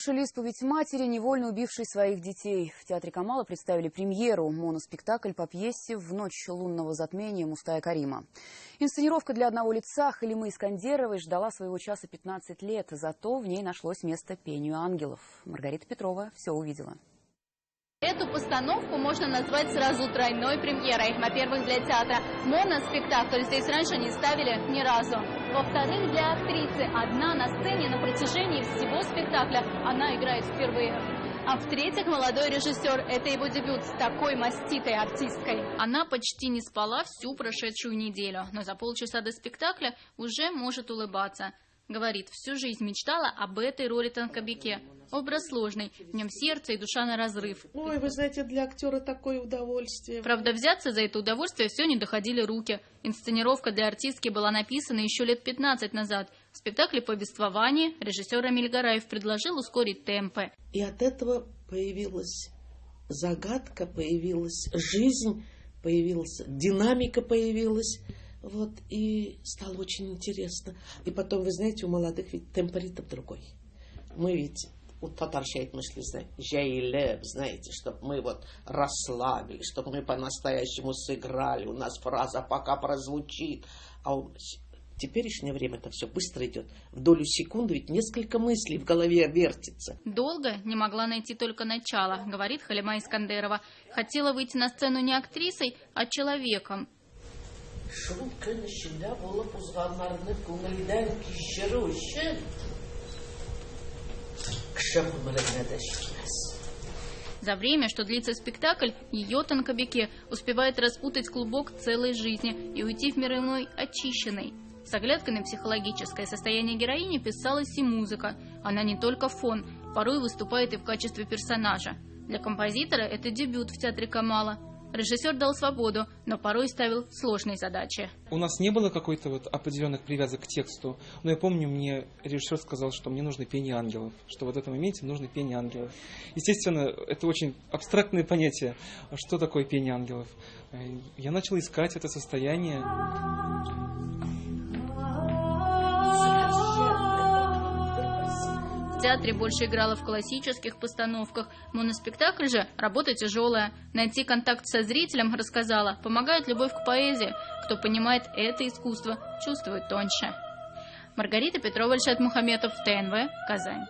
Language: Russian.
Слушали исповедь матери, невольно убившей своих детей. В театре Камала представили премьеру. Моноспектакль по пьесе «В ночь лунного затмения» Мустая Карима. Инсценировка для одного лица Халимы Искандеровой ждала своего часа 15 лет. Зато в ней нашлось место пению ангелов. Маргарита Петрова все увидела. Эту постановку можно назвать сразу тройной премьерой. Во-первых, для театра моноспектакль здесь раньше не ставили ни разу. Во-вторых, для актрисы одна на сцене на протяжении всего спектакля она играет впервые. А в-третьих, молодой режиссер, это его дебют с такой маститой артисткой. Она почти не спала всю прошедшую неделю, но за полчаса до спектакля уже может улыбаться. Говорит, всю жизнь мечтала об этой роли Танкабеке. Образ сложный, в нем сердце и душа на разрыв. Ой, вы знаете, для актера такое удовольствие. Правда, взяться за это удовольствие все не доходили руки. Инсценировка для артистки была написана еще лет 15 назад. В спектакле «Повествование» режиссер Рамиль Гараев предложил ускорить темпы. И от этого появилась загадка, появилась жизнь, появилась динамика, появилась. Вот, и стало очень интересно. И потом, вы знаете, у молодых ведь темпоритм другой. Мы ведь у татар мысли, знаете, чтобы мы вот расслабились, чтобы мы по-настоящему сыграли. У нас фраза пока прозвучит. А в теперешнее время это все быстро идет. В долю секунды ведь несколько мыслей в голове вертится. Долго не могла найти только начало, говорит Халима Искандерова. Хотела выйти на сцену не актрисой, а человеком. За время, что длится спектакль, ее Танкабеке успевает распутать клубок целой жизни и уйти в мир иной очищенной. С оглядкой на психологическое состояние героини писалась и музыка. Она не только фон, порой выступает и в качестве персонажа. Для композитора это дебют в театре Камала. Режиссер дал свободу, но порой ставил сложные задачи. У нас не было какой-то вот определенных привязок к тексту, но я помню, мне режиссер сказал, что мне нужно пение ангелов, что вот в этом моменте нужно пение ангелов. Естественно, это очень абстрактное понятие, что такое пение ангелов. Я начал искать это состояние. В театре больше играла в классических постановках. Моноспектакль же – работа тяжелая. Найти контакт со зрителем, рассказала, помогает любовь к поэзии. Кто понимает это искусство, чувствует тоньше. Маргарита Петрова, Ильшат Мухаметов, ТНВ, Казань.